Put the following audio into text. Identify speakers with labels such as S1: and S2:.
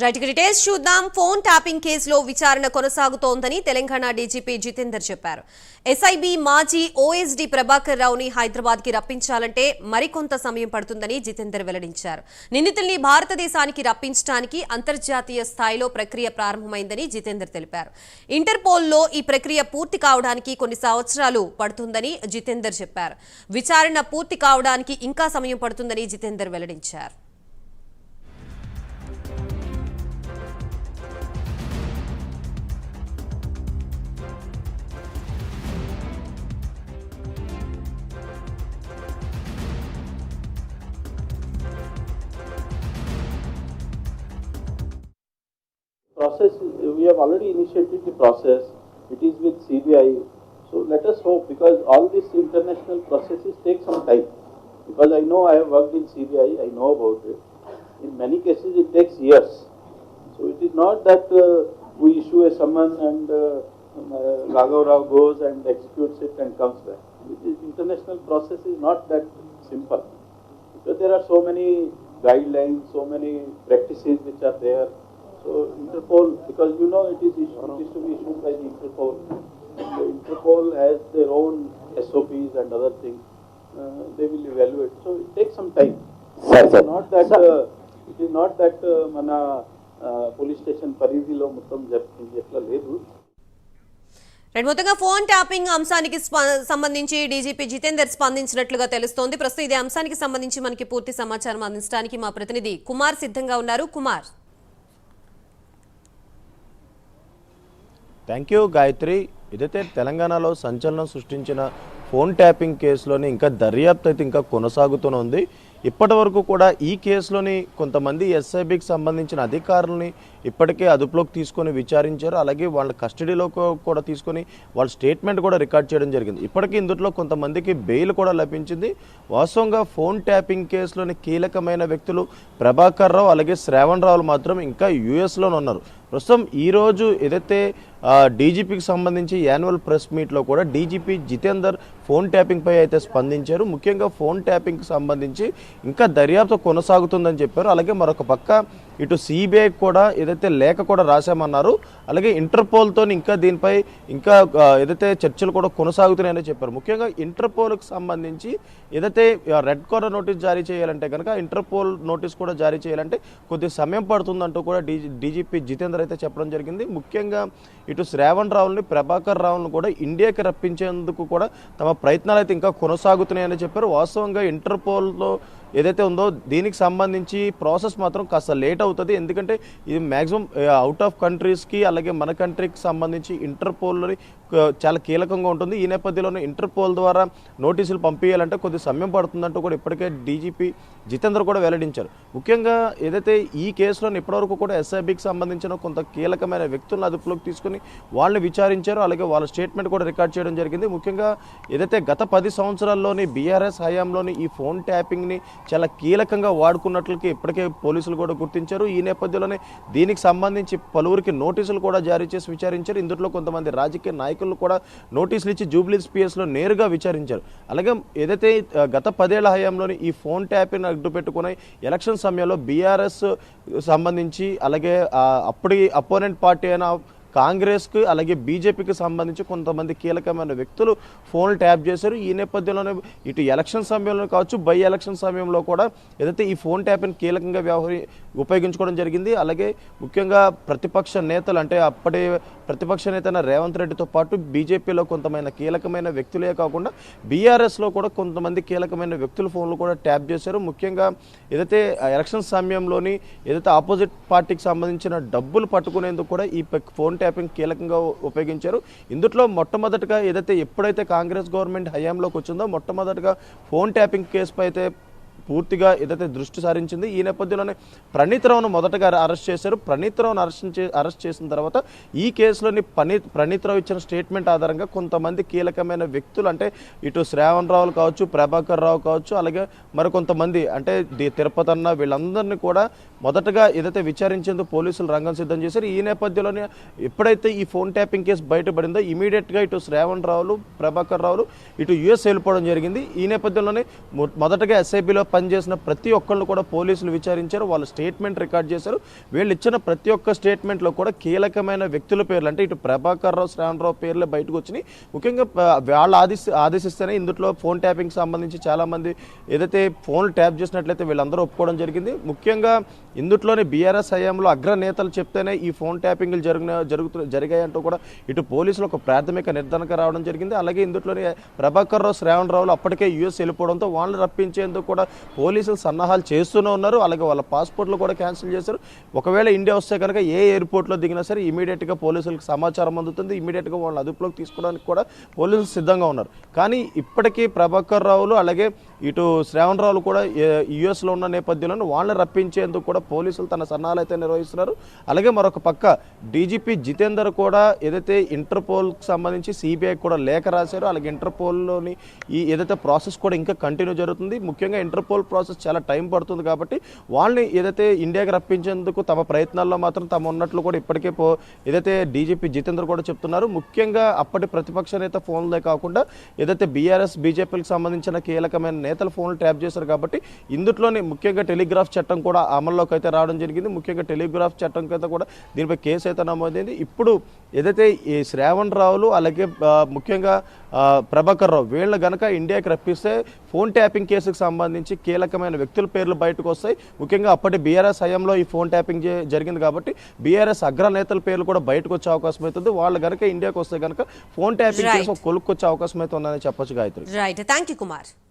S1: Right details చూద్దాం. Phone tapping కేసులో విచారణ కొనసాగుతోందని తెలంగాణ డీజీపీ జితేందర్ చెప్పారు. ఎస్ఐబి మాజీ ఓఎస్డీ ప్రభాకర్ రావుని హైదరాబాద్ కి రప్పించాలంటే మరికొంత సమయం పడుతుందని జితేందర్ వెల్లడించారు. నిందితుల్ని భారతదేశానికి రప్పించడానికి అంతర్జాతీయ స్థాయిలో ప్రక్రియ ప్రారంభమైందని జితేందర్ తెలిపారు. ఇంటర్పోల్లో ఈ ప్రక్రియ పూర్తి కావడానికి కొన్ని సంవత్సరాలు పడుతుందని జితేందర్ చెప్పారు. విచారణ పూర్తి కావడానికి ఇంకా సమయం పడుతుందని జితేందర్ వెల్లడించారు.
S2: Process, we have already initiated the process. It is with CBI. So let us hope, because all these international processes take some time. Because I know I have worked in CBI, I know about it. In many cases it takes years. So it is not that we issue a summon and Raghav Rao goes and executes it and comes back. The international process is not that simple. Because there are so many guidelines, so many practices which are there. So Interpol, because you know it is to be issued by the Interpol. The Interpol has their own SOPs and other things. They will evaluate. So it takes some time. It is not that mana police station పరిధిలో మొత్తం జరుగుతుంది ఎట్లా లేదు.
S1: మొత్తంగా phone tapping అంశానికి సంబంధించి DGP Jitender స్పందించినట్లుగా తెలుస్తోంది. ప్రస్తుతం ఇదే అంశానికి సంబంధించి మనకి పూర్తి సమాచారం అందించడానికి మా ప్రతినిధి కుమార్ సిద్ధంగా ఉన్నారు. కుమార్.
S3: Thank you Gayatri. ఇదైతే తెలంగాణలో సంచలనం సృష్టించిన ఫోన్ ట్యాపింగ్ కేసులోని ఇంకా దర్యాప్తు అయితే ఇంకా కొనసాగుతూనే ఉంది. ఇప్పటి వరకు కూడా ఈ కేసులోని కొంతమంది ఎస్ఐబికి సంబంధించిన అధికారులని ఇప్పటికే అదుపులోకి తీసుకొని విచారించారు. అలాగే వాళ్ళ కస్టడీలో కూడా తీసుకొని వాళ్ళ స్టేట్మెంట్ కూడా రికార్డ్ చేయడం జరిగింది. ఇప్పటికీ ఇందులో కొంతమందికి బెయిల్ కూడా లభించింది. వాస్తవంగా ఫోన్ ట్యాపింగ్ కేసులోని కీలకమైన వ్యక్తులు ప్రభాకర్ రావు అలాగే శ్రావణ్ రావులు మాత్రం ఇంకా యూఎస్లోనే ఉన్నారు. ప్రస్తుతం ఈరోజు ఏదైతే డీజీపీకి సంబంధించి యాన్యువల్ ప్రెస్ మీట్లో కూడా డీజీపీ జితేందర్ ఫోన్ ట్యాపింగ్పై అయితే స్పందించారు. ముఖ్యంగా ఫోన్ ట్యాపింగ్కి సంబంధించి ఇంకా దర్యాప్తు కొనసాగుతుందని చెప్పారు. అలాగే మరొక పక్క ఇటు సిబిఐ కూడా ఏదైతే లేఖ కూడా రాశామన్నారు. అలాగే ఇంటర్పోల్తో ఇంకా దీనిపై ఇంకా ఏదైతే చర్చలు కూడా కొనసాగుతున్నాయని చెప్పారు. ముఖ్యంగా ఇంటర్పోల్కి సంబంధించి ఏదైతే రెడ్ కార్నర్ నోటీస్ జారీ చేయాలంటే కనుక ఇంటర్పోల్ నోటీస్ కూడా జారీ చేయాలంటే కొద్ది సమయం పడుతుందంటూ కూడా డీజీపీ జితేందర్ అయితే చెప్పడం జరిగింది. ముఖ్యంగా ఇటు శ్రావణ్ రావుని ప్రభాకర్ రావును కూడా ఇండియాకి రప్పించేందుకు కూడా తమ ప్రయత్నాలు అయితే ఇంకా కొనసాగుతున్నాయని చెప్పారు. వాస్తవంగా ఇంటర్పోల్లో ఏదైతే ఉందో దీనికి సంబంధించి ప్రాసెస్ మాత్రం కాస్త లేట్ అవుతుంది. ఎందుకంటే ఇది మ్యాక్సిమం అవుట్ ఆఫ్ కంట్రీస్కి అలాగే మన కంట్రీకి సంబంధించి ఇంటర్పోల్ని చాలా కీలకంగా ఉంటుంది. ఈ నేపథ్యంలోనే ఇంటర్పోల్ ద్వారా నోటీసులు పంపించాలంటే కొద్ది సమయం పడుతుందంటూ కూడా ఇప్పటికే డీజీపీ జితేందర్ కూడా వెల్లడించారు. ముఖ్యంగా ఏదైతే ఈ కేసులో ఇప్పటివరకు కూడా ఎస్ఐబికి సంబంధించిన కొంత కీలకమైన వ్యక్తులను అదుపులోకి తీసుకుని వాళ్ళని విచారించారు. అలాగే వాళ్ళ స్టేట్మెంట్ కూడా రికార్డ్ చేయడం జరిగింది. ముఖ్యంగా ఏదైతే గత 10 సంవత్సరాల్లోని బీఆర్ఎస్ హయాంలోని ఈ ఫోన్ ట్యాపింగ్ని చాలా కీలకంగా వాడుకున్నట్లకి ఇప్పటికే పోలీసులు కూడా గుర్తించారు. ఈ నేపథ్యంలోనే దీనికి సంబంధించి పలువురికి నోటీసులు కూడా జారీ చేసి విచారించారు. ఇందులో కొంతమంది రాజకీయ నాయకులు కూడా నోటీసులు ఇచ్చి జూబ్లీస్ పిఎస్లో నేరుగా విచారించారు. అలాగే ఏదైతే గత 10 ఏళ్ల హయాంలోని ఈ ఫోన్ ట్యాపింగ్ అడ్డు పెట్టుకుని ఎలక్షన్ సమయంలో బీఆర్ఎస్ సంబంధించి అలాగే అప్పటి అపోనెంట్ పార్టీ అయిన కాంగ్రెస్కి అలాగే బీజేపీకి సంబంధించి కొంతమంది కీలకమైన వ్యక్తులు ఫోన్లు ట్యాప్ చేశారు. ఈ నేపథ్యంలోనే ఇటు ఎలక్షన్ సమయంలో కావచ్చు బై ఎలక్షన్ సమయంలో కూడా ఏదైతే ఈ ఫోన్ ట్యాప్ని కీలకంగా ఉపయోగించుకోవడం జరిగింది. అలాగే ముఖ్యంగా ప్రతిపక్ష నేతలు అంటే అప్పటి ప్రతిపక్ష నేత రేవంత్ రెడ్డితో పాటు బీజేపీలో కొంతమంది కీలకమైన వ్యక్తులే కాకుండా బీఆర్ఎస్లో కూడా కొంతమంది కీలకమైన వ్యక్తుల ఫోన్లు కూడా ట్యాప్ చేశారు. ముఖ్యంగా ఏదైతే ఎలక్షన్ సమయంలోని ఏదైతే ఆపోజిట్ పార్టీకి సంబంధించిన డబ్బులు పట్టుకునేందుకు కూడా ఈ ఫోన్ ట్యాపింగ్ కీలకంగా ఉపయోగించారు. ఇందులో మొట్టమొదటిగా ఏదైతే ఎప్పుడైతే కాంగ్రెస్ గవర్నమెంట్ హయాంలోకి వచ్చిందో మొట్టమొదటిగా ఫోన్ ట్యాపింగ్ కేసుపై అయితే పూర్తిగా ఏదైతే దృష్టి సారించింది. ఈ నేపథ్యంలోనే ప్రణీత్ రావును మొదటగా అరెస్ట్ చేశారు. ప్రణీత్ రావును అరెస్ట్ చేసిన తర్వాత ఈ కేసులోని ప్రణీత్ రావు ఇచ్చిన స్టేట్మెంట్ ఆధారంగా కొంతమంది కీలకమైన వ్యక్తులు అంటే ఇటు శ్రావణ్ రావులు కావచ్చు ప్రభాకర్ రావు కావచ్చు అలాగే మరికొంతమంది అంటే తిరుపతి అన్న వీళ్ళందరినీ కూడా మొదటగా ఏదైతే విచారించేందుకు పోలీసులు రంగం సిద్ధం చేశారు. ఈ నేపథ్యంలోనే ఎప్పుడైతే ఈ ఫోన్ ట్యాపింగ్ కేసు బయటపడిందో ఇమీడియట్గా ఇటు శ్రావణ్ రావులు ప్రభాకర్ రావులు ఇటు యుఎస్ వెళ్ళిపోవడం జరిగింది. ఈ నేపథ్యంలోనే మొదటగా ఎస్ఐబిలో పనిచేసిన ప్రతి ఒక్కళ్ళు కూడా పోలీసులు విచారించారు, వాళ్ళ స్టేట్మెంట్ రికార్డ్ చేశారు. వీళ్ళు ఇచ్చిన ప్రతి ఒక్క స్టేట్మెంట్లో కూడా కీలకమైన వ్యక్తుల పేర్లు అంటే ఇటు ప్రభాకర్ రావు, శ్రావణరావు పేర్లే బయటకు వచ్చినాయి. ముఖ్యంగా వాళ్ళు ఆదేశిస్తేనే ఇందులో ఫోన్ ట్యాపింగ్ సంబంధించి చాలామంది ఏదైతే ఫోన్లు ట్యాప్ చేసినట్లయితే వీళ్ళందరూ ఒప్పుకోవడం జరిగింది. ముఖ్యంగా ఇందులోనే బీఆర్ఎస్ హయాంలో అగ్రనేతలు చెప్తేనే ఈ ఫోన్ ట్యాపింగ్లు జరిగాయంటూ కూడా ఇటు పోలీసులు ఒక ప్రాథమిక నిర్ధారణకు రావడం జరిగింది. అలాగే ఇందులోనే ప్రభాకర్ రావు, శ్రావణరావులు అప్పటికే యూఎస్ వెళ్ళిపోవడంతో వాళ్ళని రప్పించేందుకు కూడా పోలీసులు సన్నాహాలు చేస్తూనే ఉన్నారు. అలాగే వాళ్ళ పాస్పోర్ట్లు కూడా క్యాన్సిల్ చేశారు. ఒకవేళ ఇండియా వస్తే కనుక ఏ ఎయిర్పోర్ట్లో దిగినా సరే ఇమీడియట్గా పోలీసులకు సమాచారం అందుతుంది, ఇమీడియట్గా వాళ్ళని అదుపులోకి తీసుకోవడానికి కూడా పోలీసులు సిద్ధంగా ఉన్నారు. కానీ ఇప్పటికీ ప్రభాకర్ రావులు అలాగే ఇటు శ్రావణరావులు కూడా యుఎస్లో ఉన్న నేపథ్యంలో వాళ్ళని రప్పించేందుకు కూడా పోలీసులు తన సన్నాహాలు అయితే నిర్వహిస్తున్నారు. అలాగే మరొక పక్క డీజీపీ జితేందర్ కూడా ఏదైతే ఇంటర్పోల్కి సంబంధించి సిబిఐకి కూడా లేఖ రాశారో అలాగే ఇంటర్పోల్లోని ఈ ఏదైతే ప్రాసెస్ కూడా ఇంకా కంటిన్యూ జరుగుతుంది. ముఖ్యంగా ఇంటర్పోల్ ప్రాసెస్ చాలా టైం పడుతుంది కాబట్టి వాళ్ళని ఏదైతే ఇండియాకి రప్పించేందుకు తమ ప్రయత్నాల్లో మాత్రం తమ ఉన్నట్లు కూడా ఇప్పటికే ఏదైతే డీజీపీ జితేందర్ కూడా చెప్తున్నారు. ముఖ్యంగా అప్పటి ప్రతిపక్ష నేత ఫోన్లే కాకుండా ఏదైతే బీఆర్ఎస్ బీజేపీకి సంబంధించిన కీలకమైన నేతల ఫోన్లు ట్యాప్ చేశారు కాబట్టి ఇందులోనే ముఖ్యంగా టెలిగ్రాఫ్ చట్టం కూడా అమల్లోకి అయితే రావడం జరిగింది. ముఖ్యంగా టెలిగ్రాఫ్ చట్టం కింద కూడా దీనిపై కేసు అయితే నమోదైంది. ఇప్పుడు ఏదైతే ఈ శ్రావణరావులు అలాగే ముఖ్యంగా ప్రభాకర్ రావు వీళ్ళని గనక ఇండియాకి రప్పిస్తే ఫోన్ ట్యాపింగ్ కేసుకు సంబంధించి కీలకమైన వ్యక్తుల పేర్లు బయటకు వస్తాయి. ముఖ్యంగా అప్పటి బీఆర్ఎస్ హయాంలో ఈ ఫోన్ ట్యాపింగ్ జరిగింది కాబట్టి బీఆర్ఎస్ అగ్రనేతల పేర్లు కూడా బయటకు వచ్చే అవకాశం అవుతుంది. వాళ్ళు గనక ఇండియాకి వస్తే గనక ఫోన్ ట్యాపింగ్ కేసు కొలుక్కొచ్చే అవకాశం అయితే ఉందని చెప్పొచ్చు Gayatri.
S1: Right, thank you Kumar.